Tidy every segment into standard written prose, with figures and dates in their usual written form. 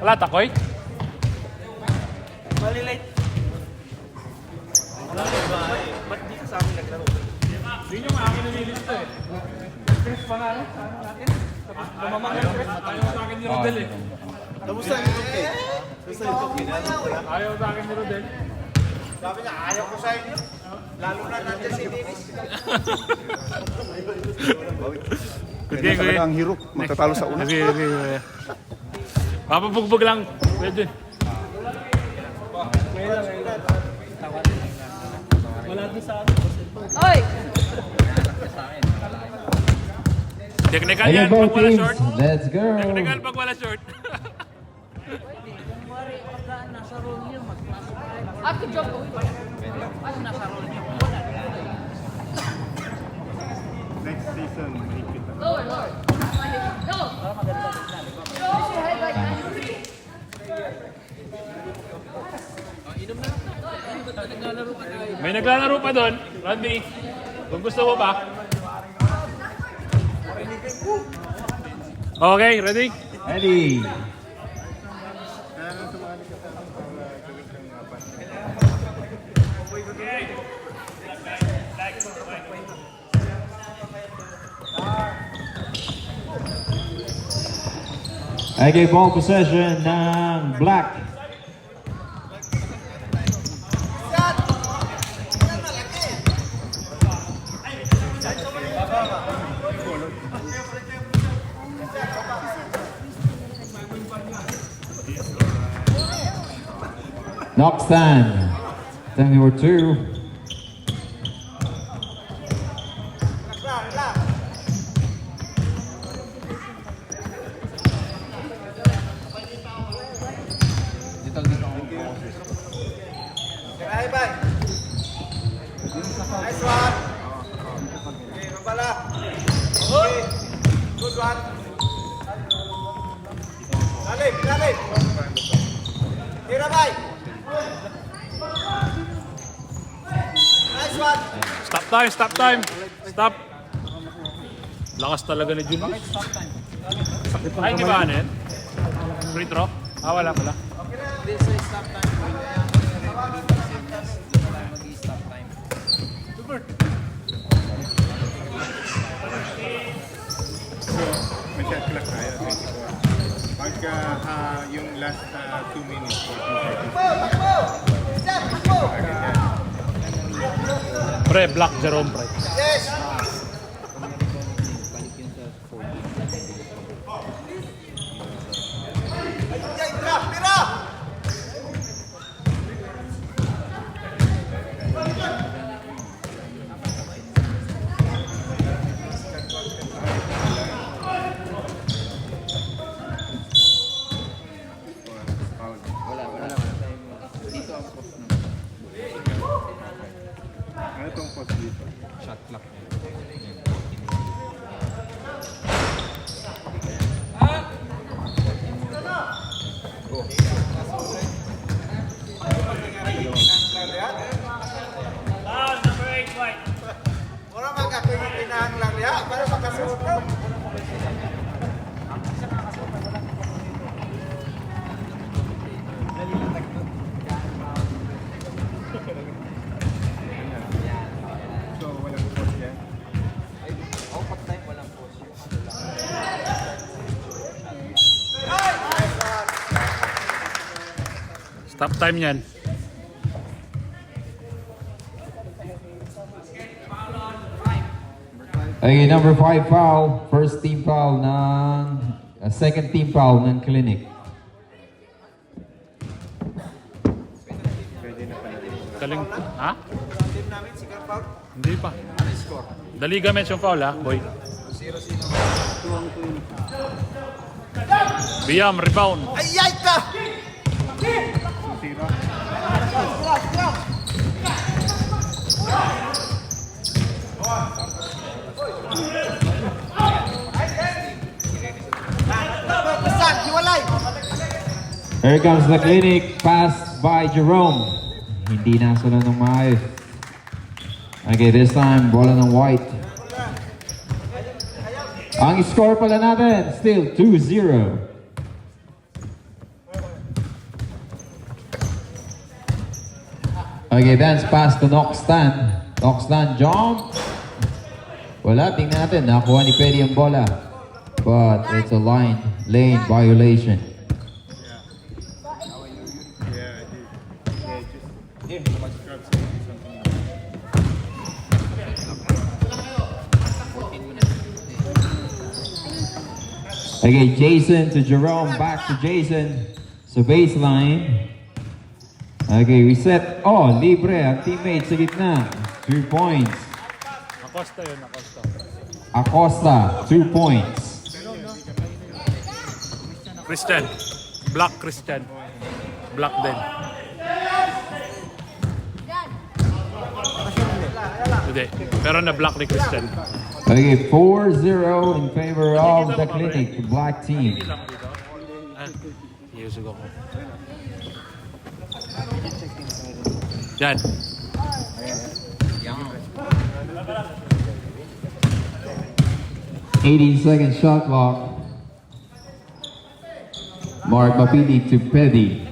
Bakla, takoy? Malilate. Ba't di ka sa amin naglaro? Hindi nyo maakin nililito eh. Chris pa nga, ano natin? Lumamang yung Chris. Ayaw sa akin ni Rodel eh. Kamusta yung YouTube kay? Kamusta yung YouTube kay? Ayaw sa akin ni Rodel. Sabi niya, ayaw ko sa inyo. Lalo na nandiyan si Dennis. Ganyan talaga ang hirok, matatalo sa una. Okay. Papabugbog lang. Pwede. Wala din sa akin. Oy! Technical Hey, yan both pag wala teams, short. let's go. Technical pag wala short. Ako joke ko. Ano nasa role niyo? Wala. Next season, mahigpit na. Lower. Go! May naglalaro pa doon. Randy, kung gusto mo ba? Okay, ready? Ready. Okay, ball possession ng Black. Knockstand. Then number 2. Bye, bye. Nice one. Okay, mabala. Okay. Good one. Lalim. Tira, bye. Nice one. Stop time. Stop. Lakas talaga ni Jun. Ay, di ba ano yan? Free throw? Wala pala. May shot clock tayo, 24. Pagka yung last 2 minutes, 14 seconds. Pre, Black Jerome, pre. Yes. Tira. Ano itong post dito? Shot clock. Orang magkakuha tinahan lang ya para makasuot daw. So, walang post yan. Stop time yan. Okay, number 5 foul. First team foul ng second team foul ng Clinic. Pwede na pala rin. Galing. Ha? Team namin si Carpaul. Hindi pa. The ligaments yung foul, ha, boy. 0-0. Biam, rebound. Ayay ka! 2-0. Here comes the Clinic. Pass by Jerome. Hindi nasunod ng maayos. Okay, this time, bola ng White. Ang score pala natin, still 2-0. Okay, dance pass to Noxtan. Noxtan jump. Wala, tingnan natin. Nakuha ni Petty ang bola. But it's a lane violation. Yeah, I did. Yeah, just scrub something. Okay, Jason to Jerome. Back to Jason. So baseline. Okay, reset. Oh, libre. Ang teammate sa gitna. 2 points. Acosta yun, Acosta. Acosta, 2 points. Christian. Black Christian. Black din. Hindi. Pero na black ni Christian. Okay, 4-0 in favor of the Clinic, black team. Hindi lang dito. Ah, iusog ako. Yan. 18-second shot clock. Mark Mapili to Petty.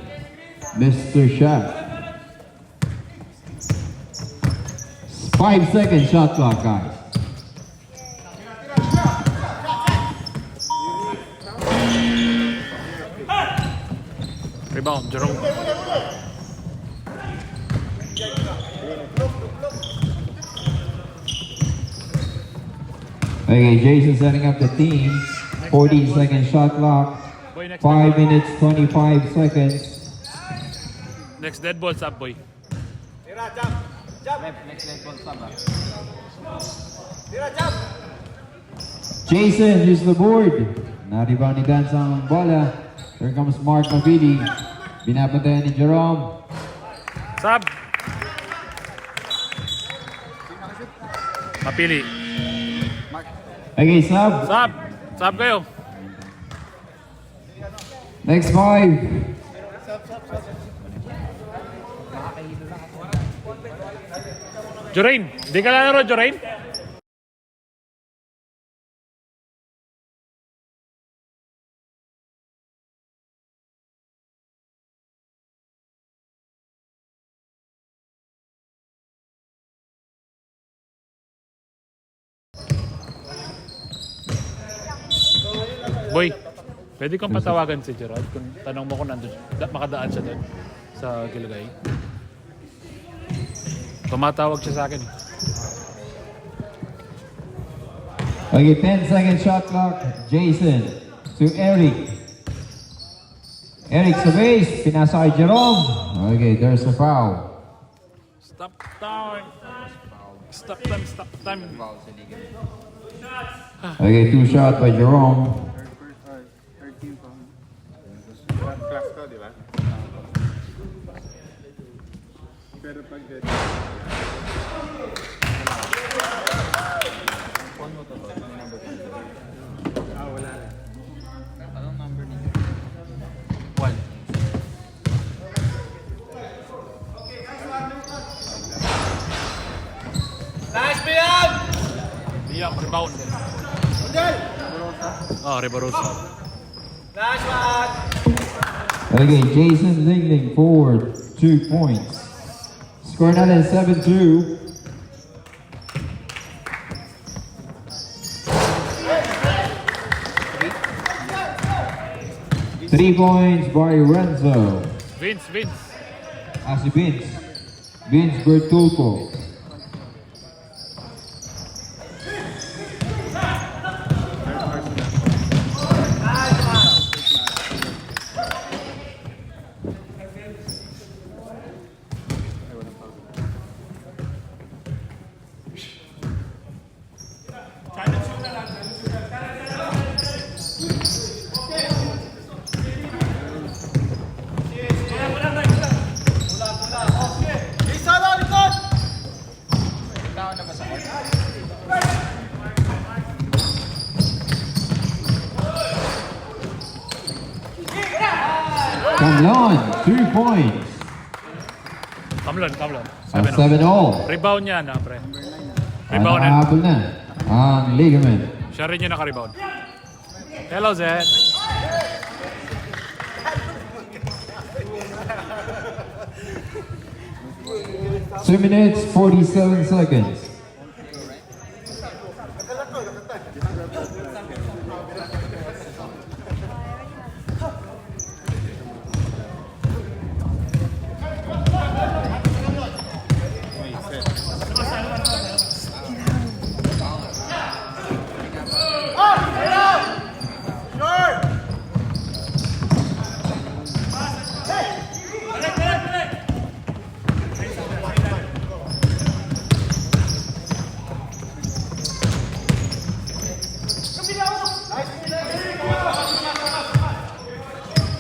Mr. Shot. 5-second shot clock, guys. Rebound, Jerome. Okay, Jason setting up the team. 14-second shot clock. Boy, next 5 minutes, 25 seconds. Next dead ball, sub boy. Tira, jump. Jump. Tira, jump. Jason, use the board. Na-rebound ni Dan sa bola. Here comes Mark Mapili. Binabantayan ni Jerome. Sub. Mapili. Okay, sub. Sub. Sub kayo. Next 5. Jorain. Di ka lalaro, Jorain? Boy, pwede kong patawagan si Gerald kung tanong mo kung nandun, makadaan siya doon sa Gilgay. Tumatawag siya sa akin. Okay, 10-second shot clock. Jason to Eric. Eric sa base. Pinasa kay Jerome. Okay, there's a foul. Stop time. Stop time, stop time. Okay, 2 shot by Jerome. Class to, di ba? Pero pag wala na. Anong number ninyo? 1. Nice, Bian. Biyak, rebound. Udel. Ah, Ribarosa. Nice one. Okay, Jason Lingling forward. 2 points. Score natin 7-2. Three points by Renzo. Vince. Si Vince. Vince Bertulco. Isa lang, likod. Ikaw na ba sa court? Camlon, 2 points. Kamlon. 7-all. Rebound niya na, pre. Rebound yan. Nakahabol na ang ligament. Siya rin yung naka-rebound. Hello, Zed. 2 minutes, 47 seconds.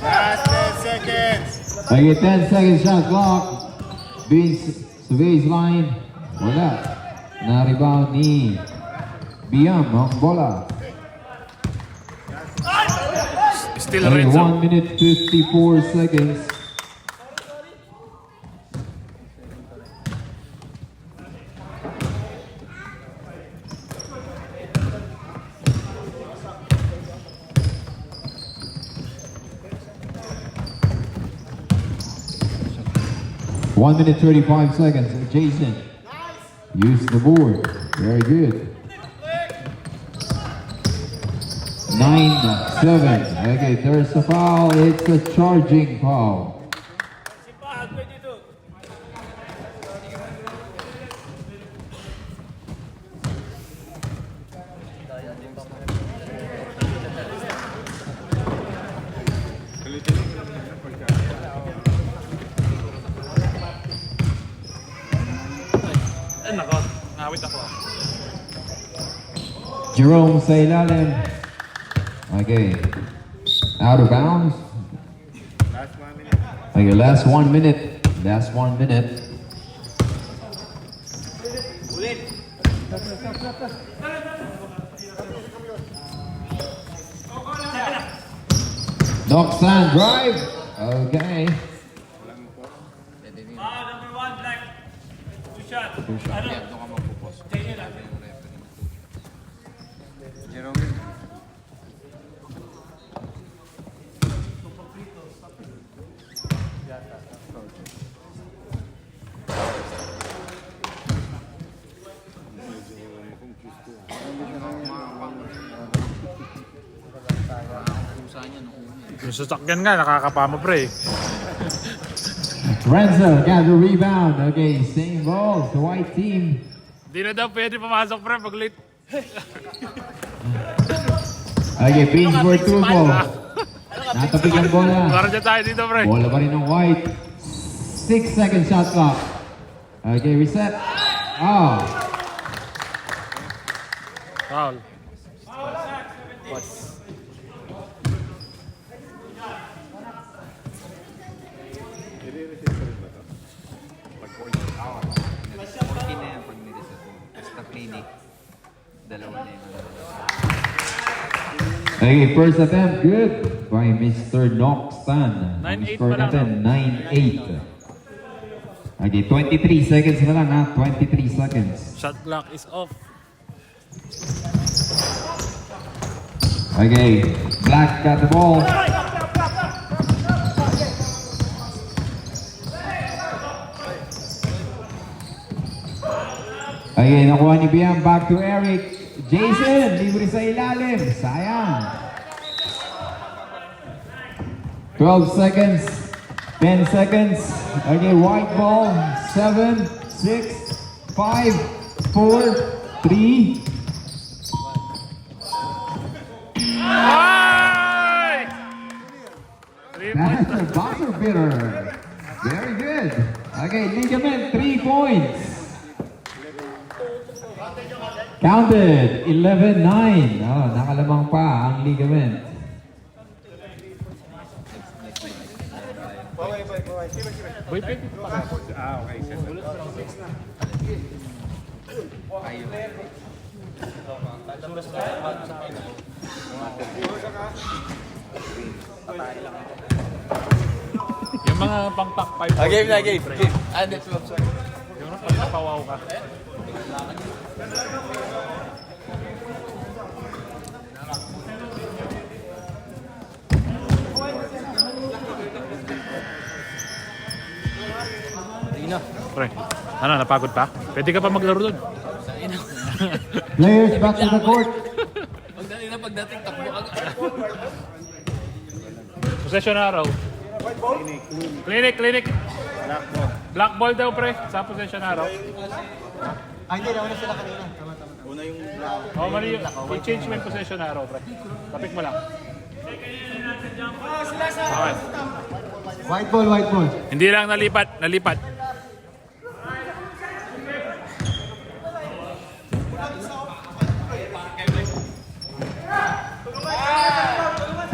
Last 10 seconds. Okay, 10 seconds shot clock. Beans sa baseline. Wala. Na-rebound ni Biam ang bola. Still Okay, red 1 zone. minute 54 seconds. One minute 35 seconds. Jason, use the board. Very good. 9-7. Okay, there's a foul. It's a charging foul. Ay, nako. Nawit ako. Jerome sa ilalim. Okay. Out of bounds. Last 1 minute. Okay, last 1 minute. Last 1 minute. Noxan drive. Okay. Number 1, Black. 2 shot. Ano? Doon ka magpupos. Sabi yung referee. Jerome. Yung sasakyan nga, nakakapama pre. Renzo got the rebound. Okay, same ball. The white team. Di na daw pwede pumasok pre pag late. Okay, pinch for two ball. Natapig ang bola. Para dyan tayo dito pre. Bola pa rin ng white. 6 second shot clock. Okay, reset. Oh. Foul. Okay na yan pag nireset mo. Basta clinic. Dalawa na yun. Okay, first attempt good by Mr. Noxtan. 9-8 Score pa lang, natin, 9-8. Okay, 23 seconds na lang ha. 23 seconds. Shot clock is off. Okay, Black got the ball. Okay, nakuha ni Biam. Back to Eric. Jason, libre sa ilalim. Sayang. 12 seconds. 10 seconds. Okay, white ball. 7, 6, 5, 4, 3. Ay! 3 points. That's a buzzer beater. Very good. Okay, ligament, 3 points. Counted, 11-9. Oh, nakalamang pa ang ligament. Boy, pwede pa. Ah, okay. Yung mga pang top 5. Game na, game. And it's sorry. Yung pag napawaw ka. Dino. Pre. Ano, napagod pa? Pwede ka pa maglaro doon. Players back to the court. Pagdating takbo agad. Possession araw. Clinic. Black ball daw pre, sa possession araw. Ay, hindi. Nauna sila kanina. Tama. Oh, mali yun. I-change mo yung possession araw pre. Tapik mo lang. Okay. White ball. Hindi lang nalipat.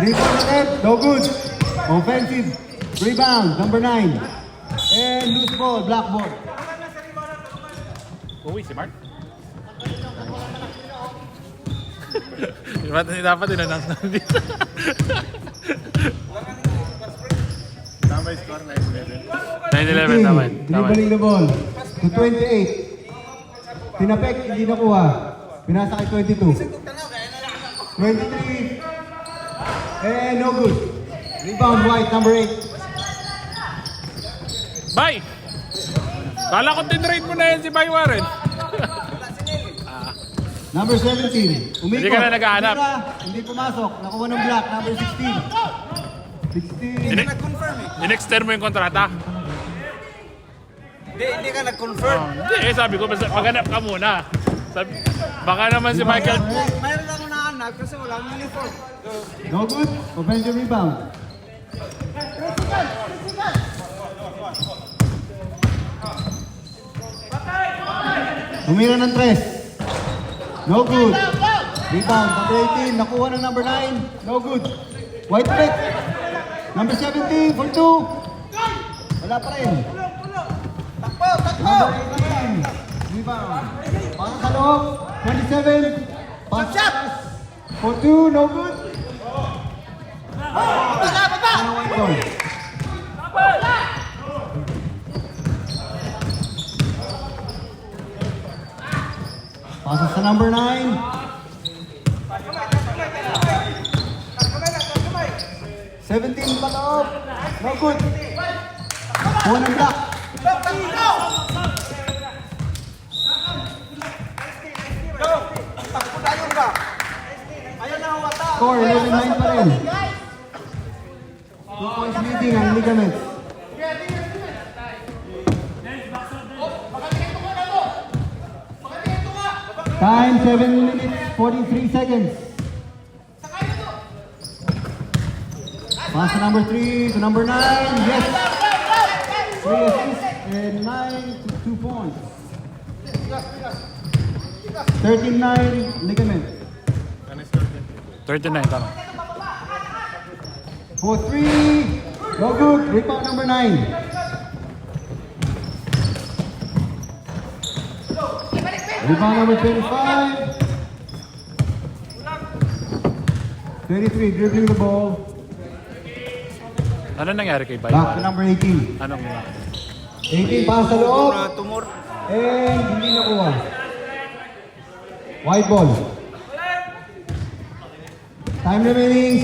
3-point attempt, no good. Offensive rebound, number 9. And loose ball, black ball. Uwi si Mark. Dapat inannounce na dito. Tama yung score, 9-11. 9-11 naman. Dribbling the ball to 28. Tinapek, hindi nakuha. Pinasa kay 22. 23. And no good. Rebound White, number 8. Bye! Kala ko tinrade mo na yan si Bye Warren. Number 17. Umikot. Hindi ka na naghahanap. Hindi pumasok. Nakuha ng black. Number 16. 16. In-extend mo yung kontrata. Hindi ka nag-confirm. Hindi, sabi ko, maghanap ka muna. Baka naman si Michael. Mayroon ako nahanap kasi walang uniform. No good. Offensive rebound. Tumira ng 3. No good. Rebound. Number 18. Nakuha ng number 9. No good. White pick. Number 17 for 2. Wala pa rin. Number 18. Rebound. Para sa loob. 27. Pass. For 2. No good. White ball. Pasok sa number 9. 17 pa loob. No good. Kuha ng block. Score, 11-9 pa rin. 2 points leading ang ligaments. Time 7 minutes 43 seconds. Pass to number 3 to number 9. Yes. 3 assists and 9 to 2 points. 13-9 ligament. 39, tama. For 3. No good. Rebound number 9. Rebound number 25. 33, dribbling the ball. Ano nangyari kay Bye Back to Warren? number 18. Anong 18, pass sa loob. Tumor. And hindi nakuha. White ball. Time remaining.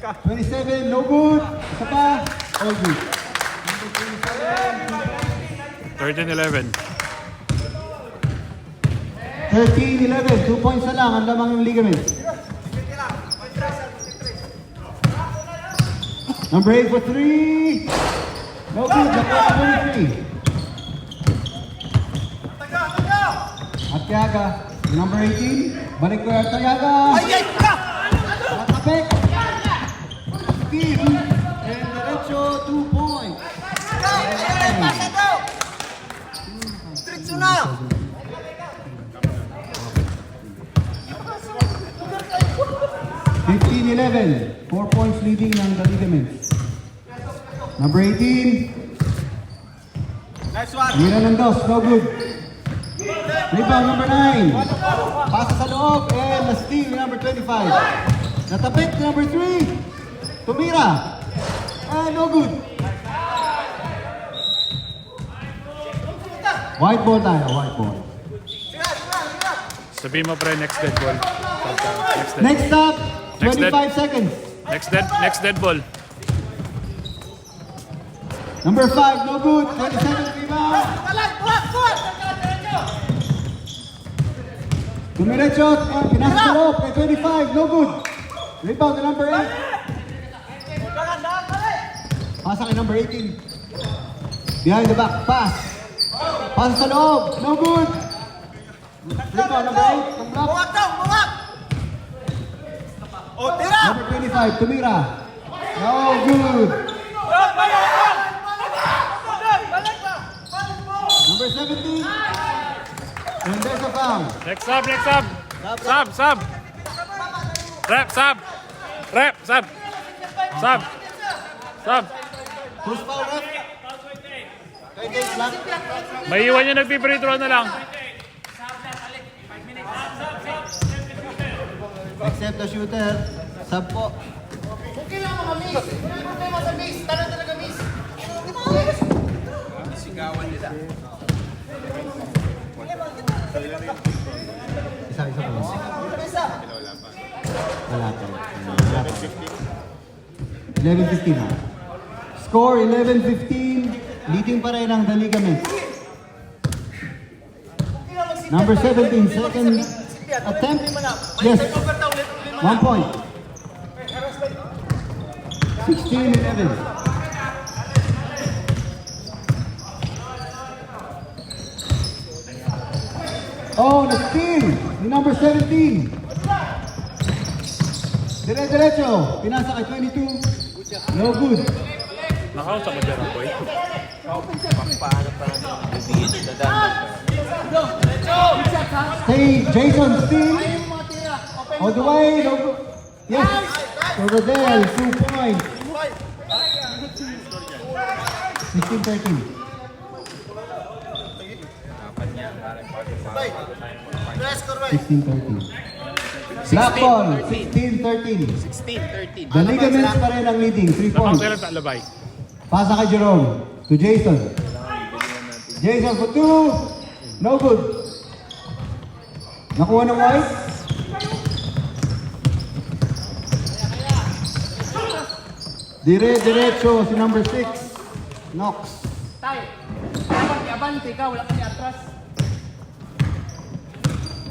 $27, no good. Isa pa, all good. 13-11. 13-11, 2 points na lang ang lamang ng ligament. Number 8 for 3. No good, nakuha 23. Arteaga, number 18. Balik ko yung Arteaga. Nakapek. Steve. And derecho, 2 points. Diretso na! 15-11, 4 points leading ng the ligaments. Number 18. Nice one! Mira ng dos, no good. Rebound number 9. Pasa sa loob and the steal number 25. Natapik number 3. Tumira. And no good. White ball tayo, white ball. Sabihin mo pre, next dead ball. Next dead. Next up, Next 25 seconds. Next dead ball. Number 5, no good. 27 rebound. Dumiretso, pinasa sa loob kay 25, no good. Rebound to number 8. Pasa kay number 18. Behind the back, pass. Pasa sa loob, no good. Rebound number 8, from block. Number 25, Tumira. No good. Number 17. And there's a foul. Next sub. Sub. Rep, sub. Who's foul, ref? Kay Dave Black. May iwan niya nagpi-free throw na lang. Except the shooter. Sub po. Isa pa lang. Wala pa. 11-15 na. Score 11-15. Leading pa rin ang The Ligaments. Number 17, second attempt. Yes. 1 point. 16-11. Oh, na-steal ni number 17. Dire-diretso. Pinasa kay 22. No good. Nakausap mo dyan ang boy. Say Jason steal. All the way. No good. Yes. Rodel, 2 points. 16-13. Black ball, 16-13. 16-13. The Ligaments pa rin ang leading, 3 Lamang points. sila talabay. Pasa kay Jerome, to Jason. Jason for 2. No good. Nakuha ng white. Diretso si number 6. Knox.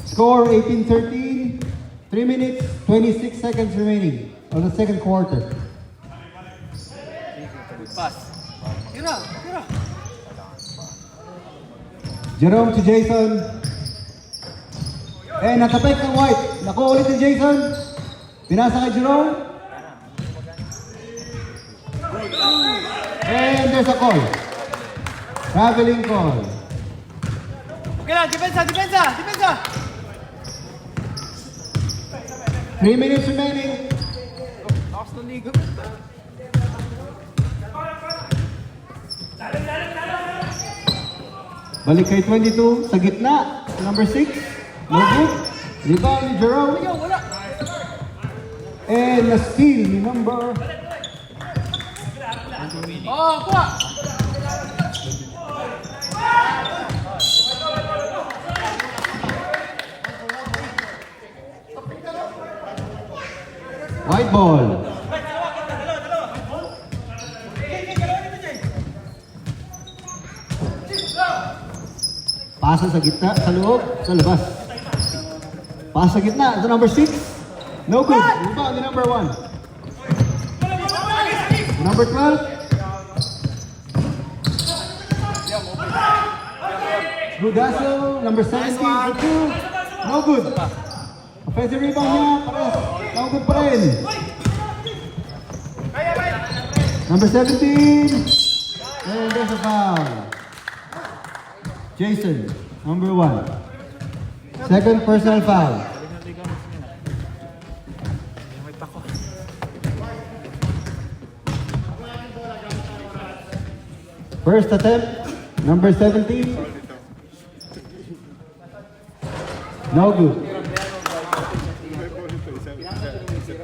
Score 18-13. 3 minutes, 26 seconds remaining of the second quarter. Jerome to Jason. Nakapek ng white. Nakuha ulit ni Jason. Pinasa kay Jerome. And there's a call. Traveling call. Okay lang, depensa! 3 minutes remaining. Balik kay 22 sa gitna. Number 6. No good. Rebound ni Jerome. And na-steal ni number... White ball. Pasa sa gitna, sa loob, sa labas. Pasa sa gitna, sa number 6. No good. Rebound ni number 1. Number 12. Gudaso, number 17 for 2. No good. Offensive rebound niya, pares. No good pa rin. Number 17. And there's a foul. Jason, number 1. Second personal foul. First attempt, number 17. No good.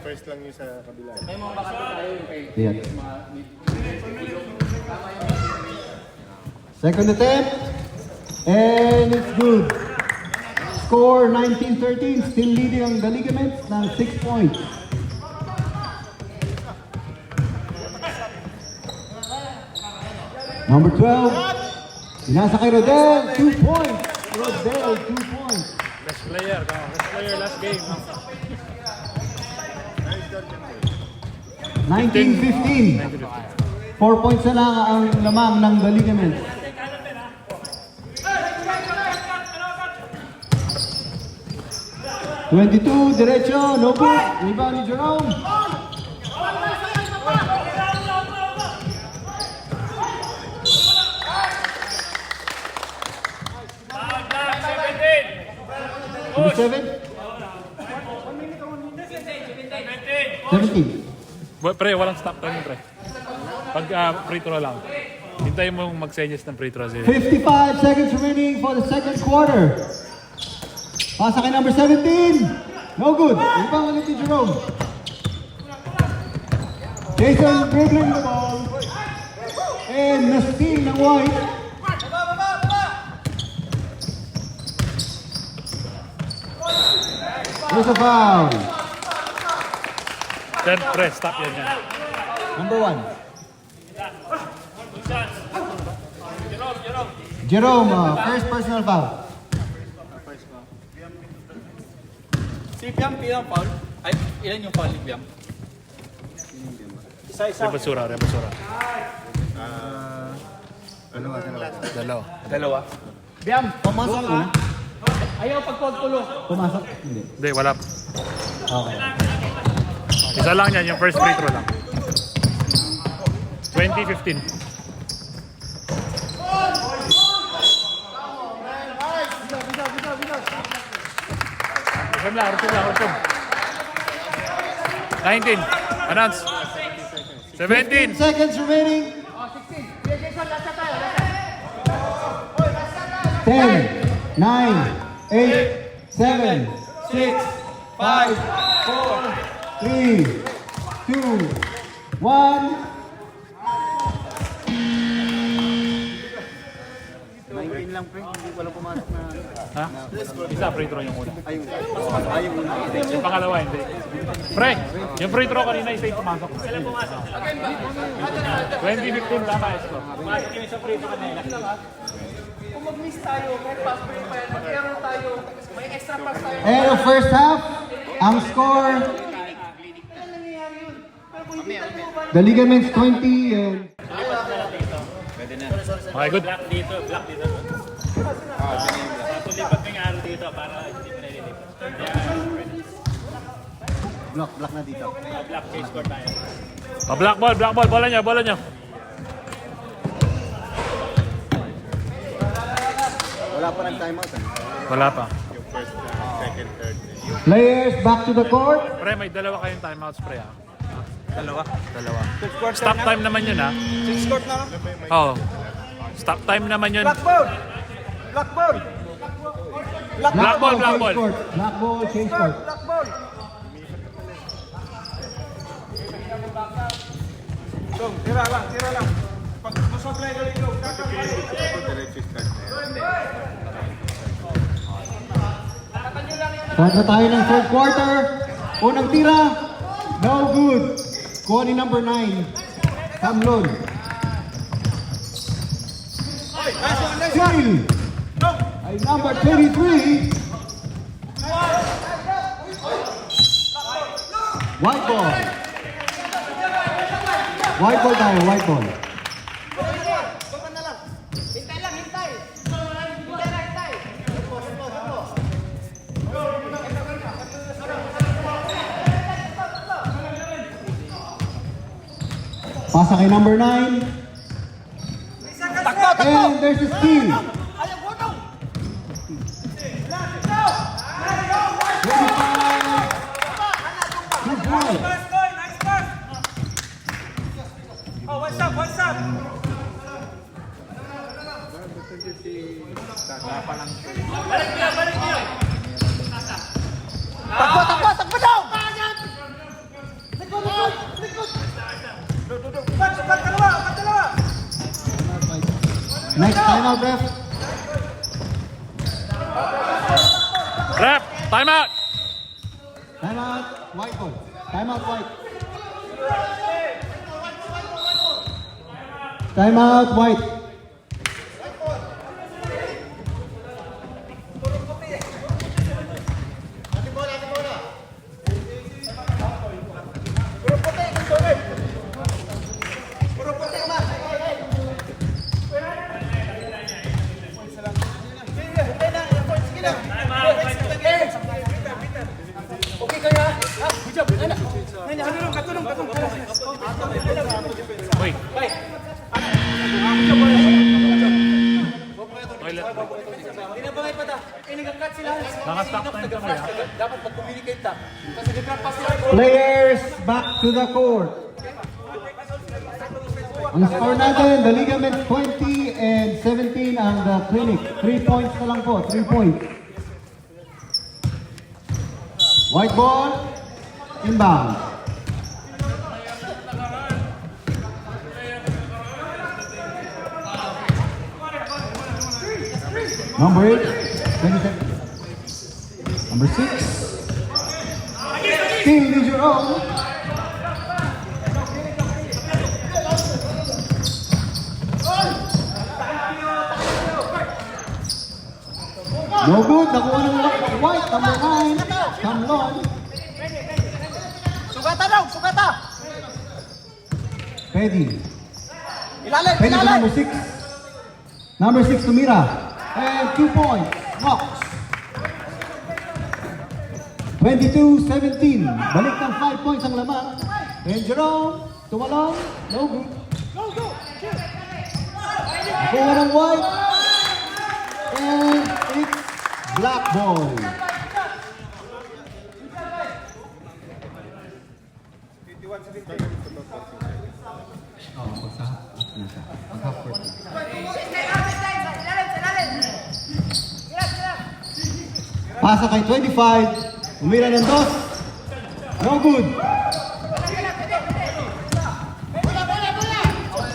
First lang yung sa kabila. Yeah. Second attempt. And it's good. Score 19-13. Still leading ang The Ligaments ng 6 points. Number 12. Inasa kay Rodel. 2 points. Rodel, 2 points. Best player. Best player last game. 19-15. 4 points na lang ang lamang ng The Ligaments. (22) Derecho, no good. Rebound ni Jerome. Number 7? 17. Pre, walang stop time pre. Pag free throw lang. Hintayin mo mag-senyas ng free throw. 55 seconds remaining for the second quarter. Pasa kay number 17. No good. Rebound ulit ni Jerome. Jason dribbling the ball. And na-steal ng White. There's a foul. Then pre, stop yan yan. Number 1. Jerome, first personal foul. Si Piam, ilang foul? Ay, ilan yung foul ni Piam? Rebasura. Dalawa. Dalawa. Biam, pumasok na. Ayaw pagpagpulo. Pumasok? Hindi. Hindi, wala. Okay. Isa lang yan, yung first free throw lang. 20-15. Rusog lang. 19. Announce. 17. Seconds remaining. 10, 9, 8, 7, 6, 5, 4, 3, 2, 1. 19 lang pre, hindi walang pumasok na. Ha? Isa free throw yung una. Yung pangalawa, hindi. Pre, yung free throw kanina, isa yung pumasok. Sila pumasok. 20-15, tama score. Pumasok yung isang free throw kanina. Kung mag-miss tayo, may pass free pa yan, mag-error tayo, may extra pass tayo. And the first half, ang score, The Ligaments 20 and Okay, good. Black dito. Tulipat ko yung araw dito para hindi pa nalilip. block na dito. Black, case score tayo. Black ball. Bola nyo. Wala pa ng timeout. Wala pa. Yung first, second, third. Players back to the court. Pre, may dalawa kayong timeouts, pre, ha? Dalawa. Stop time naman yun, ha? 6 score na lang. Oo. Stop time naman yun. Black ball. Black ball, change court. Black ball, change court. Tira lang. Pag masablay galing ko, Diretso start na yan. Start na tayo ng third quarter. Unang tira. No good. Kuha ni number 9. Kamlon. Steal. Ay number 23. White ball. White ball tayo, white ball. Pasa kay number 9. And there's a steal. 25. Oh, what's up? Balik niyo. Takbo daw! Likod! Dalawa! Next timeout, ref. Time out! Timeout, white ball. Timeout, white. Timeout, white. Okay kaya? Ah, good job. Katulong. Uy. Toilet. Tinabangay pa ta. Nag-cut sila. Naka-stop time kami, ha? Dapat mag-communicate ta. Kasi nag-cut pa sila. Players back to the court. Ang score natin, the Ligament 20 and 17 ang the Clinic. 3 points na lang po, 3 points. White ball, inbound. Number 8, 27. Number 6, Team Jerome. No good, nakuha ng white, number 9, Camlon. Sugata! Pedi. Ilalim! Pedi to number 6. Number 6, Tumira. And 2 points, Mox. 22-17. Balik ng 5 points ang laman. And Jerome, tumalong, no good. Nakuha ng white. And it's black ball. Pasa kay 25. Umira ng 2. No good.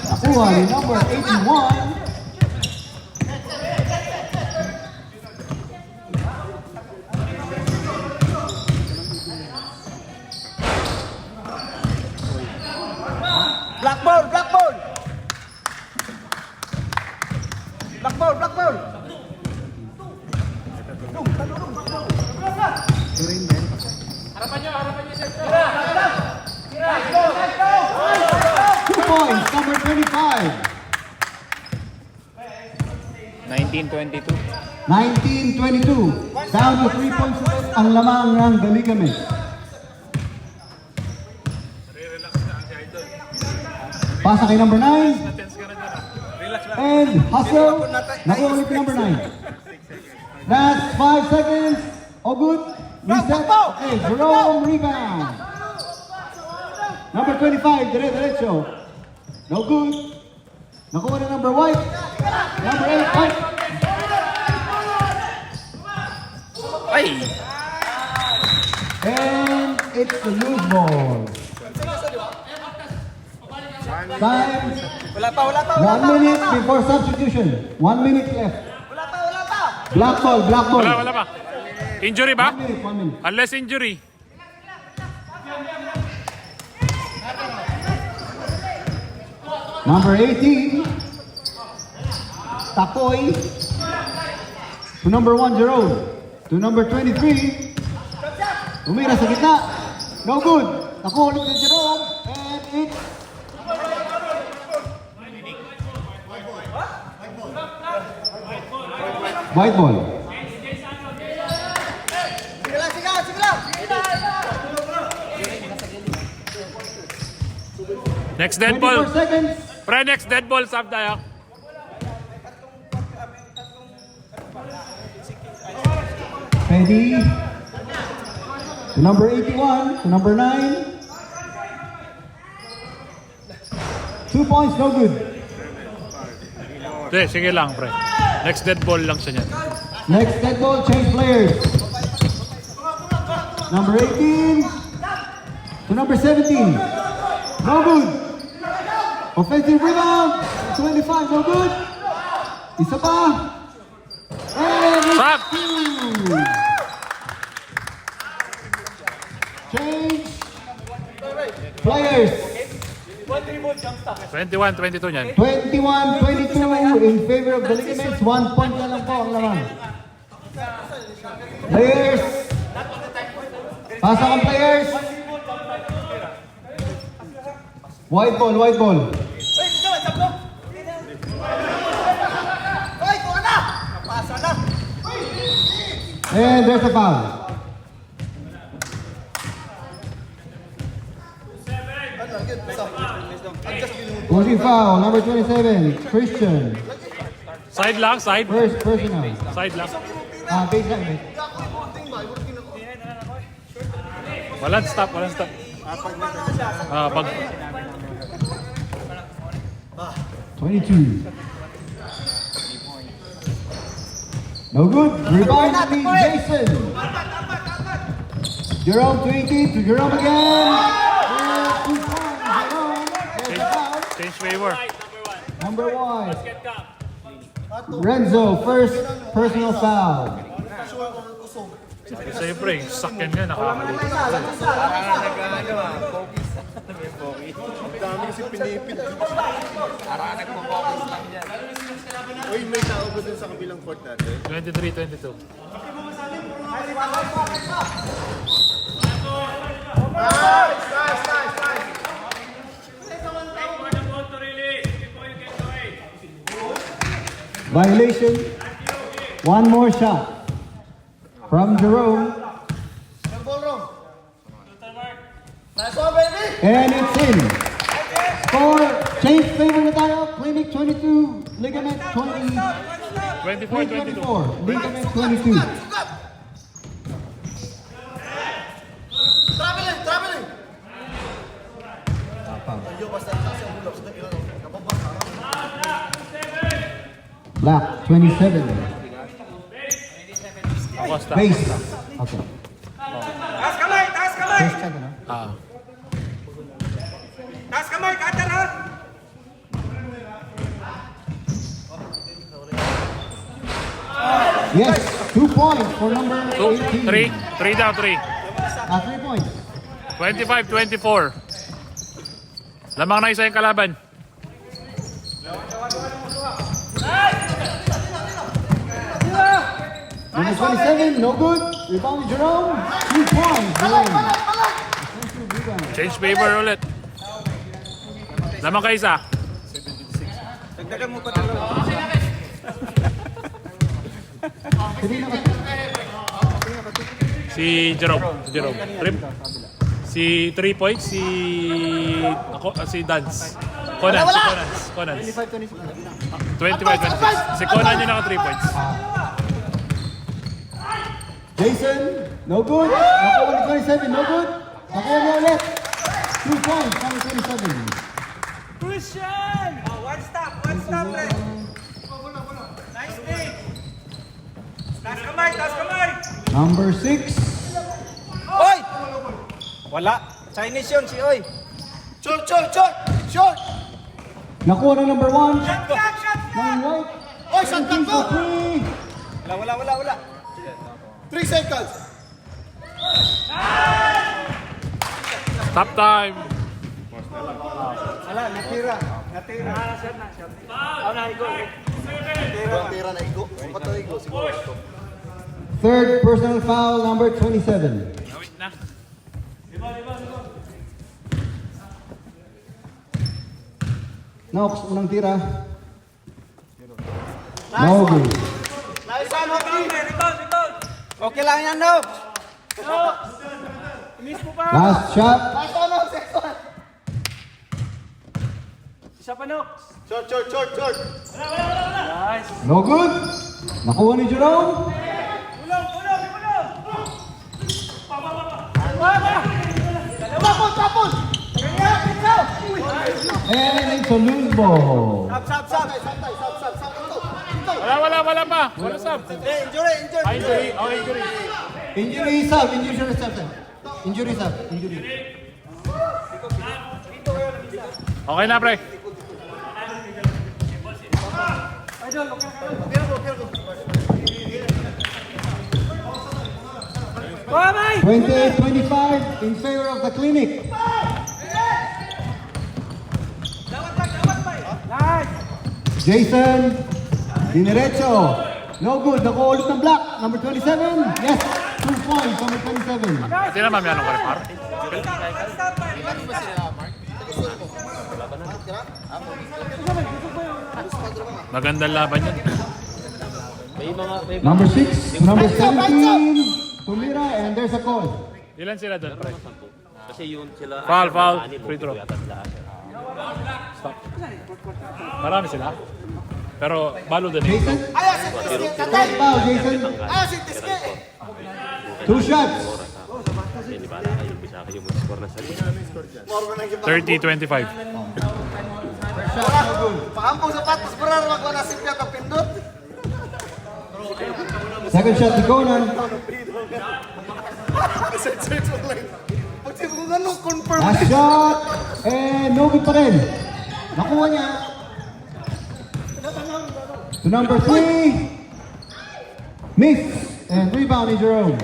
Nakuha ni number 81. Black ball! Points, number 25. 19-22. 19-22. Down to 3 points ulit ang lamang ng the Ligament. Pasa kay number 9. And hustle. Nakuha ulit kay number 9. That's 5 seconds. All good. Reset. Okay, Jerome rebound. Number 25, diretso. No good. Nakuha na number white. Number 8, white. Ay! And it's the loose ball. Time. Wala pa! 1 minute before substitution. 1 minute left. Black ball. Wala pa. Injury ba? 1 minute. Unless injury. Number 18, Takoy. To number 1, Jerome. To number 23, umira sa gitna. No good. Nakuha ulit ni Jerome. And it's white ball. Sige lang! Next dead 24 ball. seconds. Pre, next dead ball, sab tayo. Ready. To number 81, to number 9. 2 points, no good. Sige lang, pre. Next dead ball lang siya niyan. Next dead ball, change players. Number 18 to number 17. No good. Offensive rebound. 25, no good. Isa pa. And it's Stop! two. Change. Players. 21-22 niyan. 21-22 in favor of the ligaments. 1 point na lang po ang laman. Players. Pasok ang players. White ball, white ball. And there's a foul. Forcing foul, number 27, Christian. Side lang, side. First personal. Side lang. Baseline, mate. Walang stop, walang stop. Pag 22. No good. Rebound to Jason. Jerome 20 to Jerome again. And 2 points, Jerome. There's a foul. change favor. Number 1. Renzo, first personal foul. Siyempre, yung sakyan nga nakakalito. Ang dami kasi pinipid. Parang nagpo-focus lang dyan. Uy, may tao ba dun sa kabilang court natin? 23-22. Violation. One more shot from Jerome. And it's in. Score, change favor na tayo. Clinic 22, ligament 20. 24-22. 24, ligament 22. Black 27. Acosta. Base. Okay. Taas kamay! Taas kamay! First check, ano? Taas kamay! Cutter ha! Yes, 2 points for number 18. 3 down, 3. 3 points. 25-24. Lamang na isa yung kalaban. Number 27, no good. Rebound Jerome. 2 points. Jerome. Offensive rebound. Change favor ulit. Lamang ka isa. Dagdagan mo pa dalawa. Si Jerome. Si 3 points. Si Dance. Conan. Si Conan. 25-26. Si Conan yung naka 3 points. Jason, no good. Nakuha ni 27, no good. Nakuha niya ulit. 2 points, number 27. Christian! One stop, pre. Nice day. Taas kamay, taas kamay! Number 6. Oy! Wala. Chinese yun, si Oy. Short! Nakuha ng number 1. Shot! Ng white. Oy, shot lang ko! 3. Wala. 3 seconds. Stop time. Wala, natira. Third personal foul, number 27. Wait na. Nox, unang tira. No good. Okay lang yan, no? Last shot. Isa pa, Nox. Short. No good. Nakuha ni Jerome. And it's a loose ball. Sab. Wala pa. Wala sub. Injury. Injury. Injury. Injury sub. Injury sub. Injury sub. Injury. Okay na, pre. 28-25 in favor of the clinic. Jason, diniretso. No good. Nakuha ulit ng block. Number 27. Yes. 2 points. Number 27. Pati naman may anong karepar. Magandang laban yun. Number 6. Number 17. Tumira. And there's a call. Ilan sila doon, pre? Kasi yun sila... Foul. Free throw. Stop. Marami sila. Pero balo din eh. Jason. Stop foul, Jason. 2 shots. Hindi ba yung bisa kayo mo score na sarili. 30-25. Paampong sapatos, berar, magwanasip niya kapindot. Second shot ni Conan. Pagsipo ko ganun, confirm. Last shot. And no good pa rin. Nakuha niya. To number 3. Miss. And rebound ni Jerome.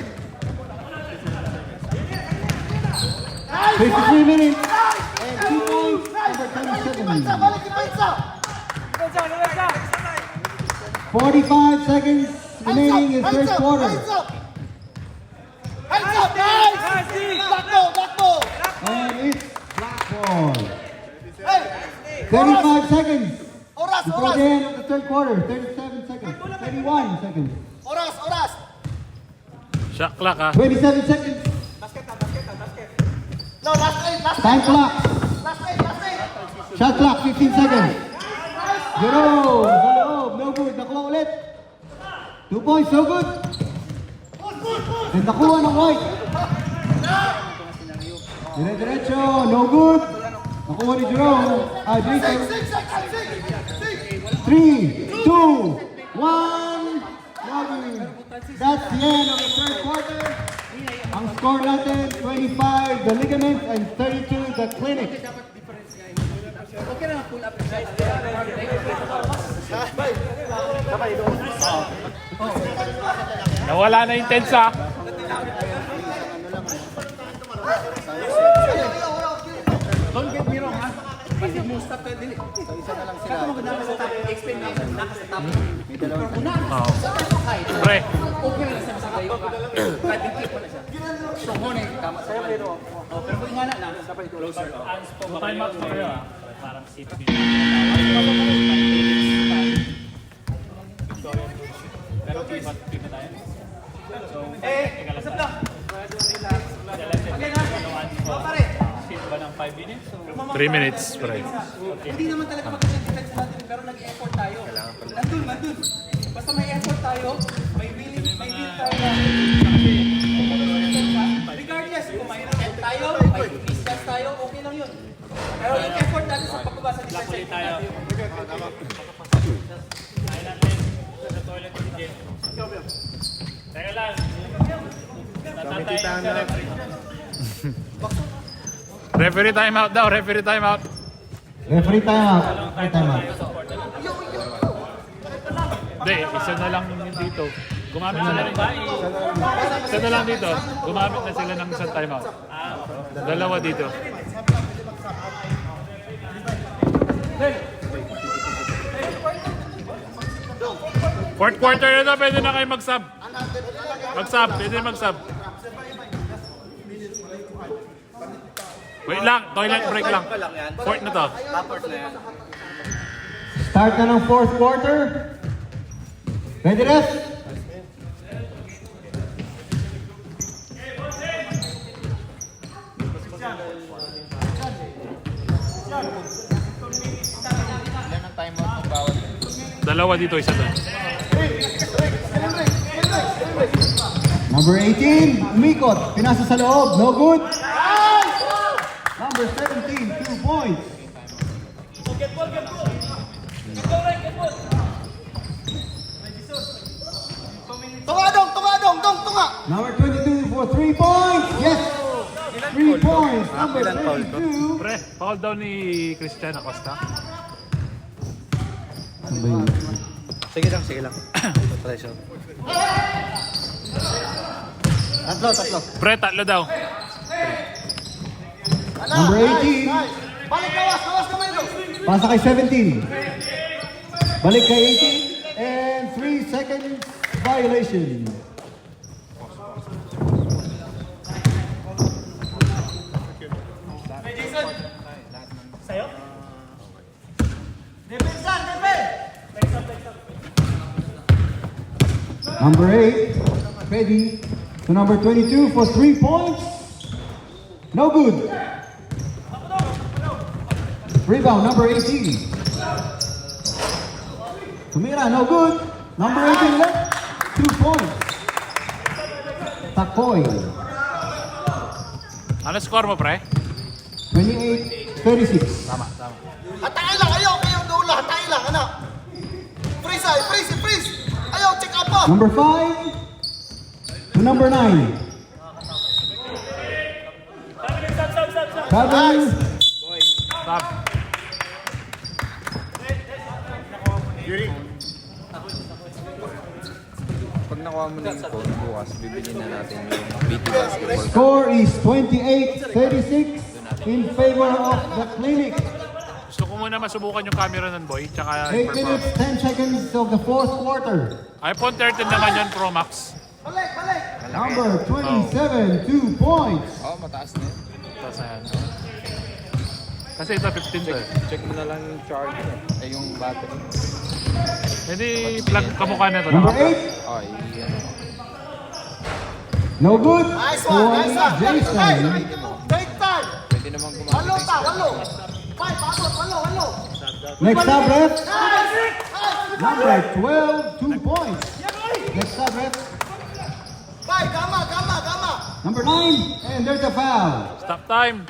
53 minutes. And 2 points. Number 27. 45 seconds remaining in third quarter. Hands up, guys! Back ball! And it's black ball. 35 seconds. Oras! Before the end of the third quarter. 37 seconds. 31 seconds. Oras! Shot clock ah. 27 seconds. No, last eight! Time clock. Last eight! Shot clock, 15 seconds. Jerome, sa loob, no good. Nakuha ulit. 2 points, no good. And nakuha ng White. Dire-diretso, no good. Nakuha ni Jerome. Jason. 3, 2, 1. No good. That's the end of the third quarter. Ang score natin, 25 the Ligaments and 32 the Clinic. Nawala na yung tense ah. Don't get me wrong, ha? Kasi mo stop ka din. Isa na lang sila. Kaya maganda sa top, explain na ako, naka sa top. Pero kung naka sa top, Pre, okay lang sa kayo ka. Kahit i-keep mo na siya. So, hone, tama sa'yo, pero kung ingana na, dapat closer. time out mo kayo ah. Parang safety. Pero pipa tayo. Usap lang. Again, ha? Pare. Skip ba ng 5 minutes? 3 minutes, pre. Hindi naman talaga mag-defense natin, pero nag-effort tayo. Nandun. Basta may effort tayo, may will tayo na. Regardless, kung may effort tayo, may distance tayo, okay lang yun. Pero yung effort natin sa pagbaba sa defense tayo. Teka lang. Referee time out daw, referee time out. Referee timeout. Referee timeout. Hindi, isa na lang dito. Gumamit sila ng isa na lang dito. Gumamit na sila ng isang timeout. Dalawa dito. Fourth quarter na to, pwede na kayo mag-sub. Pwede mag-sub. Wait lang, toilet break lang. Fourth na to. Start na ng fourth quarter. Ready, ref? Dalawa dito, isa doon. Number 18, umikot. Pinasa sa loob. No good. Number 17, 2 points. Tunga! Number 22 for 3 points. Yes. 3 points. Number 32. Pre, foul daw ni Christian Acosta. Sige lang. Pressure. Tatlo. Pre, tatlo daw. Number 18. Balik, kawas kamay mo. Pasa kay 17. Balik kay 18. And 3 seconds violation. Number 8, Freddy to number 22 for 3 points. No good. Rebound, number 18. Tumira, no good. Number 18 left, 2 points. Takoy, Ano score mo, pre? 28-36. Hatay lang, ayaw kayong dula. Hatay lang, ano? Freeze. Ayaw, check up po. Number 5 to number 9. Travel, Stop. Pag nakuha mo na yung phone bukas, bibili na natin yung BT basketball. score is 28-36 in favor of the Clinic. Gusto ko muna masubukan yung camera nun, boy. Tsaka 8 minutes, 10 seconds of the fourth quarter. iPhone 13 naman yun, Pro Max. Number 27, 2 points. Oo, mataas na yun. Tapos ayan. Kasi ito 15 to eh. Check mo na lang yung charge ay yung battery. Hindi plug kamukha na ito. Number 8, Okay, yan. no good. Nice For one. Jason. Take time. Pwede naman gumamit. Walo. 5, walo. Next up, ref. Number 12, 2 points. Next up, ref. Gama. Number 9, and there's a foul. Stop time.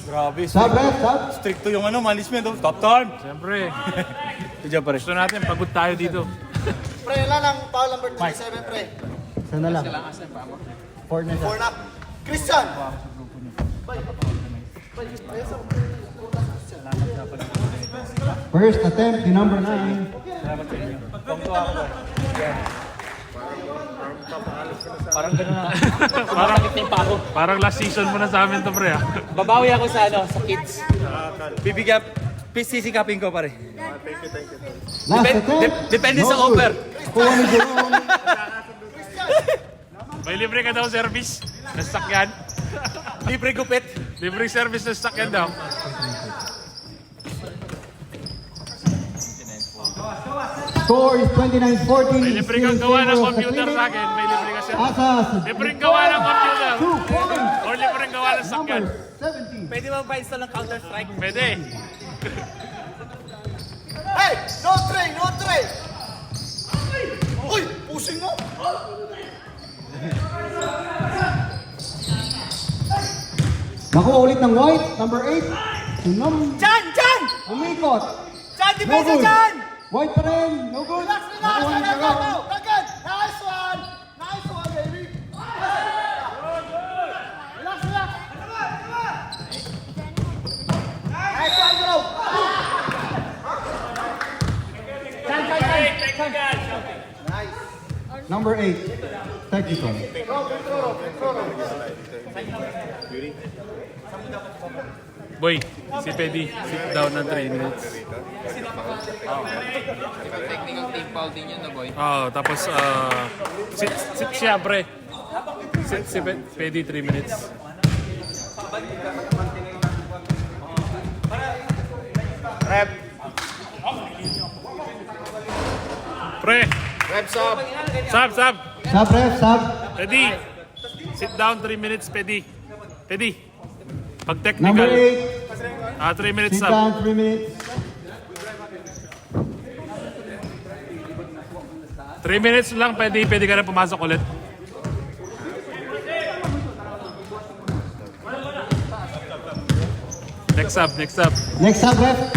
Grabe. Stop, ref, stop. Stricto yung management. Stop time. Siyempre. Diyan pa rin. Gusto natin, pagod tayo dito. Pre, lang ang foul number 27, pre. Sana lang. 4 na siya. 4 na. Christian. First attempt, the number 9. Parang gano'n na. Parang last season mo na sa amin to, pre. Babawi ako sa sa kids. Bibigyan, sisikapin ko pare. Last attempt. Depende no sa good. offer. Kuha ni Jerome. May libre ka daw service na sakyan. Libre gupit. Libre service na sakyan daw. Score is 29-14. May libre kang gawa ng computer sa akin. May libre ka service. Asas. Libre gawa ng computer. 2 points. O libre gawa ng sakyan. Number 17. Pwede ba pa-install ng Counter-Strike? Pwede. Hey, no tray. Uy, pusing mo. Nakuha ulit ng white. Number 8. Jan! Umikot. Jan, No depensa good. Jan! White pa rin. No good. Relax. Nakuha ni Jerome. Agad. Nice one, baby. Relax. Nice one, bro. Number 8. Technical. Boy, si Pedi, sit down ng 3 minutes. Technical team foul din yun na boy. Tapos sit siya, pre. Sit si Pedi 3 minutes. Rep. Pre, Rep sub. sab. Sub, ref, sub. Pedi, sit down 3 minutes, Pedi. Pag Number technical, 8. 3 minutes Sit sub. down 3 minutes. 3 minutes lang, pwede ka na pumasok ulit. Next up. Next sub, ref.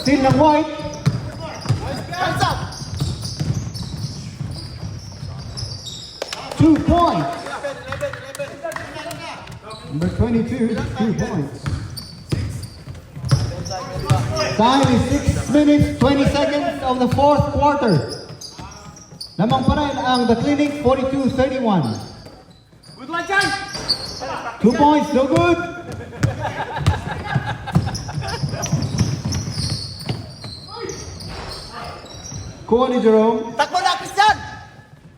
Still ng white. Hands up. 2 points. Number 22, 2 points. Time is 6 minutes, 20 seconds of the fourth quarter. Lamang pa rin ang The Clinic 42-31. Good one, Jan! 2 points, no good. Kuha ni Jerome. Takbo na, Christian!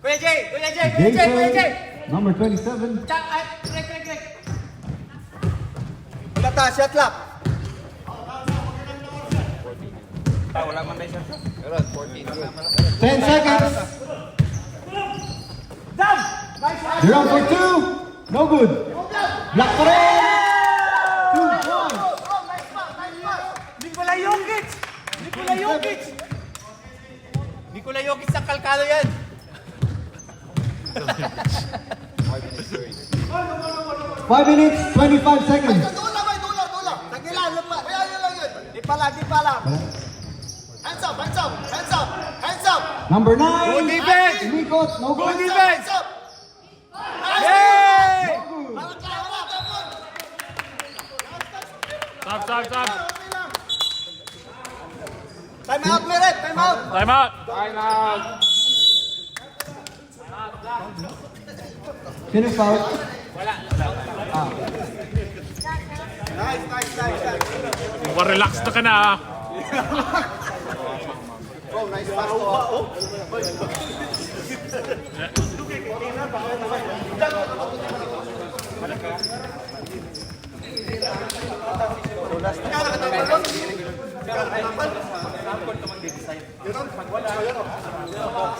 Kuya Jay! Kuya Jay! Kuya Jay! Kuya Jay! Jason, number 27. Chak! Ay! Rek! Wala ta, shot lock! 10 seconds. Jerome for 2. No good. Block pa rin. 2 points. Nikola Jokic! Nikola Jokic! Nikola Jokic sa kalkado yan! 5 minutes, 25 seconds. Tula! Tagilan, lupa! Ayan lang yun! Di pa lang! Hands up! Number 9. Good defense! Umikot, no good. Good defense! No Yay! good. Stop. Time out, Meret! Time out! Time out. Sino foul? Nice. Mukhang relax na ka na ah. Nice pass to.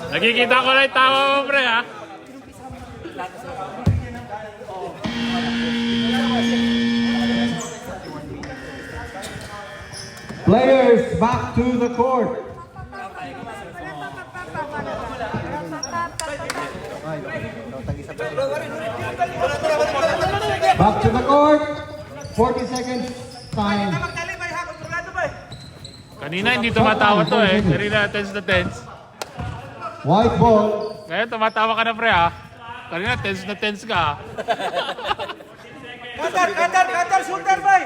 Nakikita ko na yung tawa mo, pre, ha? Players back to the court. Back to the court. 40 seconds time. Kanina hindi tumatawa to eh. Kanina tense na tense. White ball. Ngayon tumatawa ka na, pre, ha? Kanina tense na tense ka, ha? Cutter, shooter, boy!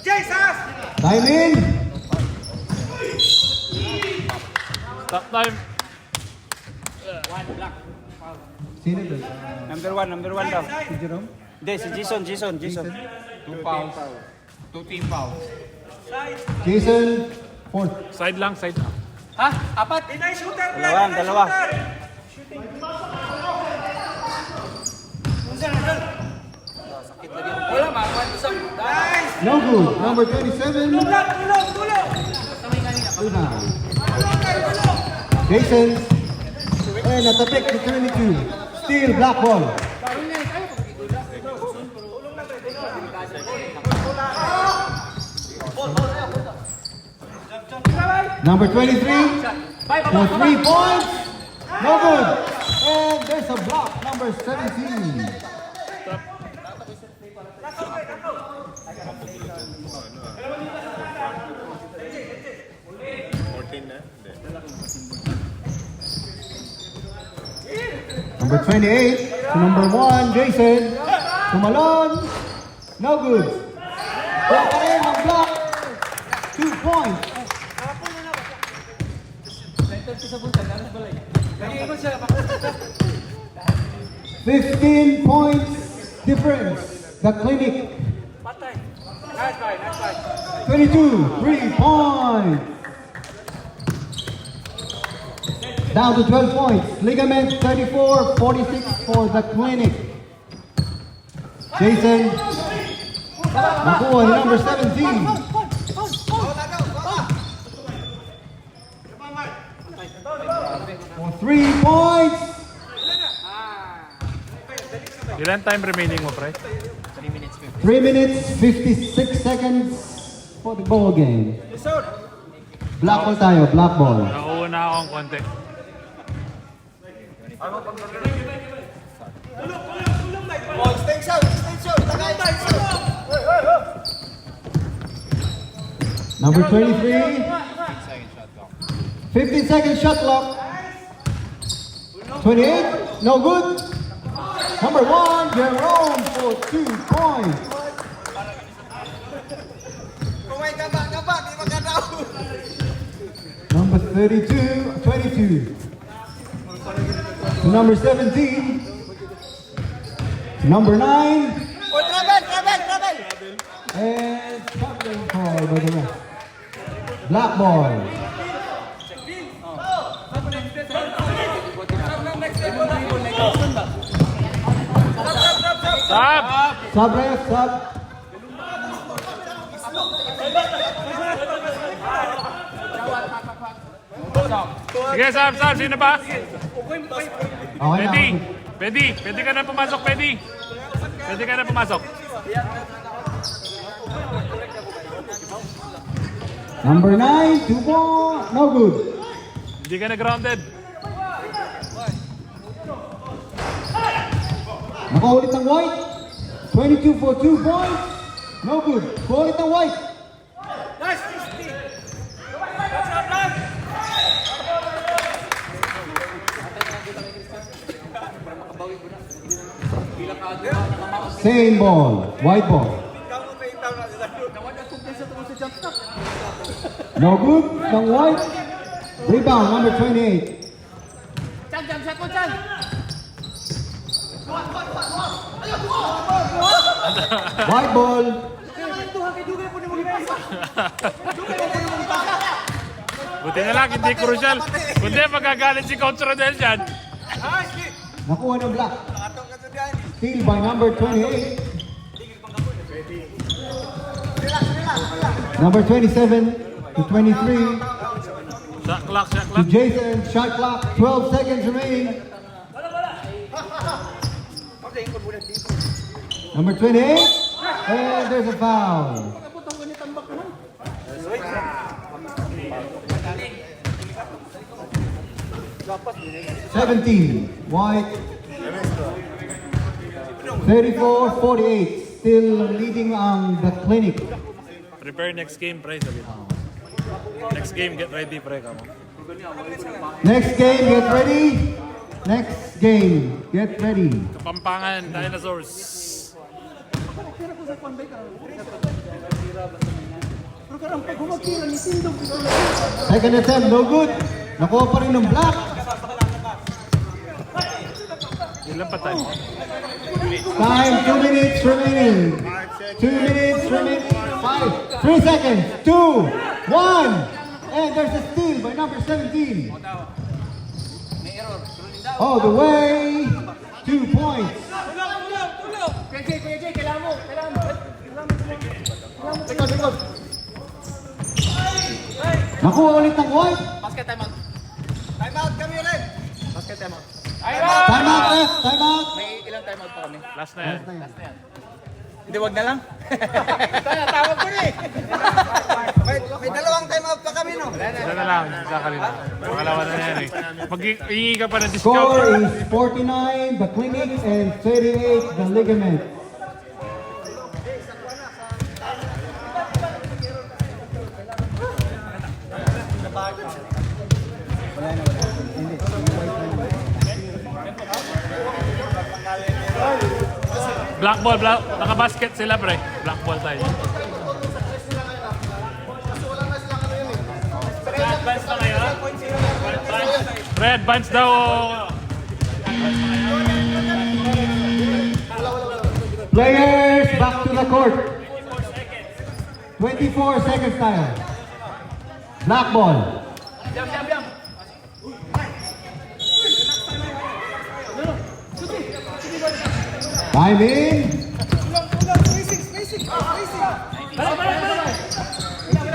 Jay, sas! Time in. Stop time. Sino to? Number one daw. Si Jerome? Hindi, si Jason. 2 fouls. 2 team fouls. Jason, fourth. Side lang. Ha? Apat? Dalawa. No good. Number 27. Tulog! Rebound. Jason. And natapik to 22. Still black ball. Number 23 for 3 points. No good. And there's a block. Number 17. Number 28 to number 1, Jason. Tumalon. No good. Block pa rin ang block. 2 points. 15 points difference. The Clinic. 22, 3 points. Down to 12 points. Ligament 34, 46 for The Clinic. Jason. Nakuha ni number 17. For 3 points. Ilan time remaining mo, pre? 3 minutes, 56 seconds for the ball game. Black ball tayo, black ball. Nauuna akong konti. Number 23. 15-second shot clock. 28, no good. Number 1, Jerome for 2 points. Kumay gaba, di maganda. Number 32, 22. To number 17. To number 9. Oh, travel! And traveling call by the ref. Black ball. Stop! Sub ref, sub. Sige, Sam. Sino ba? Okay na. Pwede ka na pumasok, Pwede ka na pumasok. Number 9, 2 ball. No good. Hindi ka na grounded. Nakaulit ng white. 22 for 2 points. No good. Kulit ng white. Same ball. White ball. No good. Ng white. Rebound number 28. White ball. Buti na lang, hindi crucial. Kundi magagalit si Coach Rodel dyan. Nakuha ng black. Steal by number 28. Number 27 to 23 Shot clock. to Jason. Shot clock. 12 seconds remaining. Number 28. And there's a foul. 17. White. 34-48. Still leading on the clinic. Prepare next game, pre. Sabi mo. Next game, get ready, pre. Kamo. Next game, get ready. Next game, get ready. Kapampangan, Dinosaurs. Second attempt, no good. Nakuha pa rin ng black. Ilan pa tayo? Time, 2 minutes remaining. 2 minutes remaining. 5, 3 seconds. 2, 1. And there's a steal by number 17. All the way. 2 points. Nakuha ulit ng white. Time out kami ulit. Time out, ref. Time out. Ilang time out pa kami? Last na yan. Hindi, wag na lang. Tawag ko na eh. May dalawang time out pa kami, no? Isa na lang, isa kanina. Pangalawa na yan eh. Mag-iingi ka pa ng Score discount. is 49, the clinic, and 38, the ligament. Black ball, naka-basket sila, pre. Black ball tayo. Advance na kayo? Pre, advance daw. Players, back to the court. 24 seconds tayo. Black ball. Time in.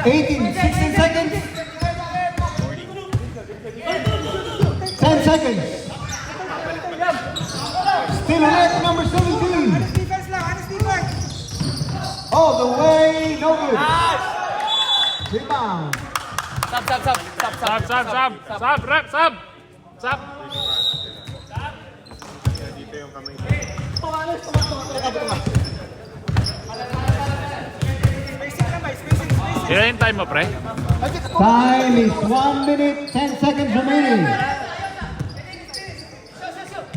18, 16 seconds. 10 seconds. Still ahead, number 17. All the way, no good. Rebound. Sub. Ilan yung time mo, pre? Time is 1 minute, 10 seconds remaining.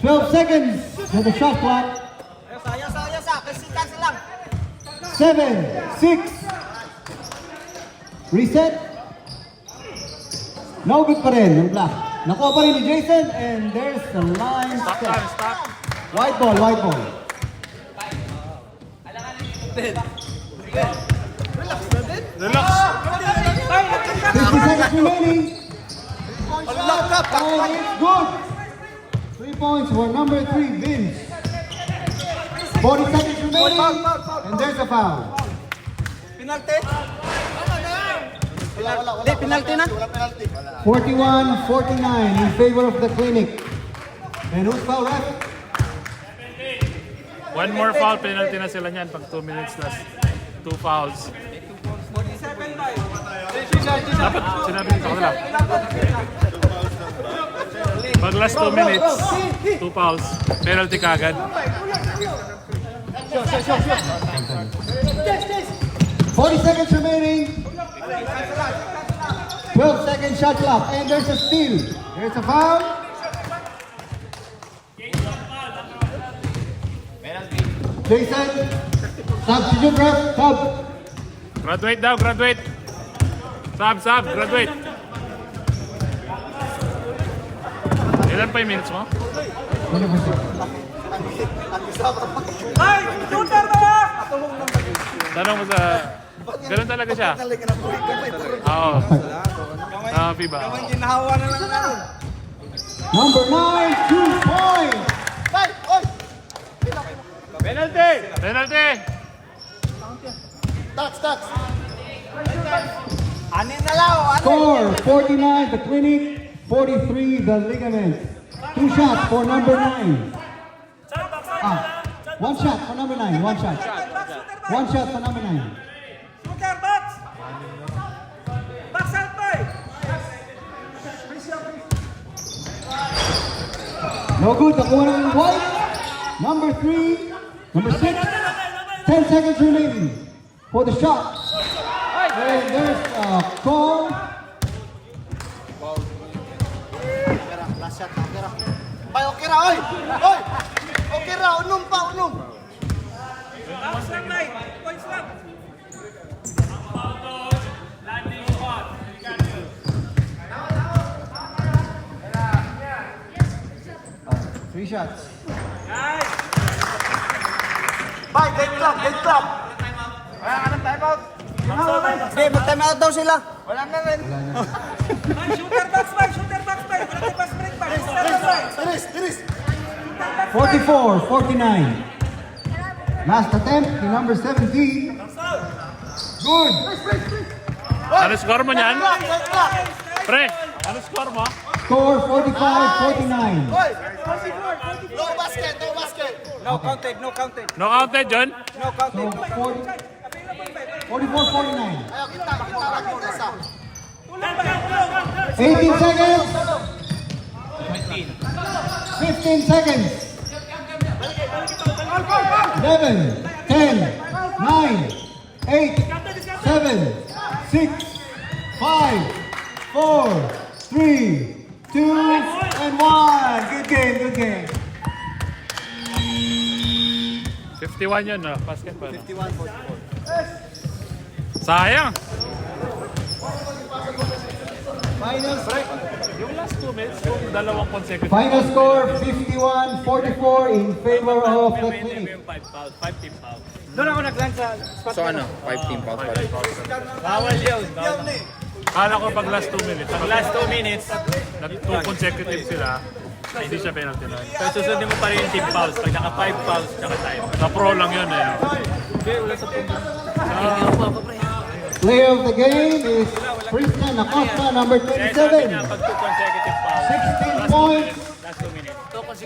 12 seconds for the shot clock. Yasa. Kasi kasi lang. 7, 6. Reset. No good pa rin yung black. Nakuha pa rin ni Jason and there's the line Stop step. time, stop. White ball, white ball. Relax. 50 seconds remaining. Lock up. And it's good. 3 points for number 3, Vince. 40 seconds remaining. And there's a foul. Penalty? Wala. Di, penalty na? Wala penalty. 41-49 in favor of the Clinic. And who's foul left? One more foul, penalty na sila niyan pag 2 minutes last. 2 fouls. Dapat sinabi nito ko lang. Pag last 2 minutes, 2 fouls, penalty kagad. 40 seconds remaining. 12 second shot clock. And there's a steal. There's a foul. Jason. Substitute ref. Sub. Graduate daw, graduate. Sub, graduate. Ilan pa yung minutes mo? Tanong mo sa... Ganun talaga siya. Oo. FIBA. Ginahawa na lang natin. Number 9, 2 points. Bye! Oy! Penalty! Penalty! Touch! Anin na lang! Score 49 the Clinic, 43 the Ligament. 2 shots for number 9. 1 shot for number 9. 1 shot. 1 shot for number 9. Shooter, box! Box out, boy! No good. Nakuha ng white. Number 3. Number 6. 10 seconds remaining for the shot. And there's a call. Last shot, okay ra. Bay, okay ra, oy! Oy! Okay ra, unum pa, unum! Tapos lang, bay! Points lang! Three shots. Bay, dead clock! Wala ka ng timeout? Hindi, mag-time out daw sila. Wala na rin. Shooter box, bay! Wala tayo pass break, bay! Tiris! 44-49. Last attempt, the number 17. Good. Ano score mo niyan? Dead clock! Pre, ano score mo? Score 45-49. Oy! No basket! No counted. No counted, John? No counted. So 44-49. Ayaw, kita lang yung isa. 18 seconds. 15 seconds. 11, 10, 9, 8, 7, 6, 5, 4, 3, 2, and 1. Good game. 51 yun, no? Basket pa, no? 51-44. Sayang! Yung last 2 minutes, yung dalawang consecutive. Final score 51-44 in favor of the Clinic. 5 team foul. Doon ako nag-land sa spot. So ano, 5 team fouls pa rin. Bawal yun. Kala ko pag last 2 minutes. Pag last 2 minutes, nag 2 consecutive sila, hindi siya penalty na. Pero susundin mo pa rin yung team fouls. Pag naka 5 fouls, tsaka time. Sa pro lang yun eh. Player of the game is Tristan Acosta, number 27. Pag 2 consecutive fouls, 16 points, last 2 minutes.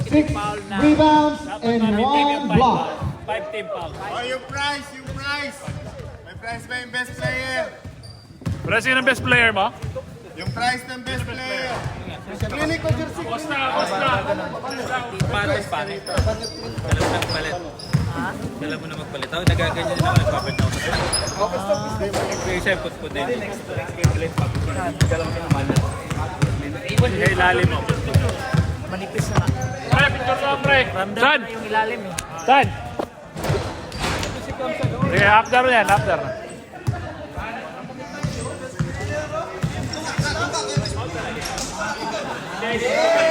6 rebounds, and 1 block. 5 team fouls. Oh, yung prize! May prize ba yung best player? Pero sino ang best player mo? Yung prize ng best player! Clinic o jersey. Costa! Pares pare. Dala mo na magpalit. Dala mo na magpalit. Ako nagaganyan din ako nagpapalit ako sa palit. Yung isa put po din. Next game ulit. Dala mo na magpalit. Kaya ilalim mo. Manipis na. Ay, picture ko, pre. Ramdam Saan? na yung ilalim eh. Saan? Sige, after yan, after. Nice.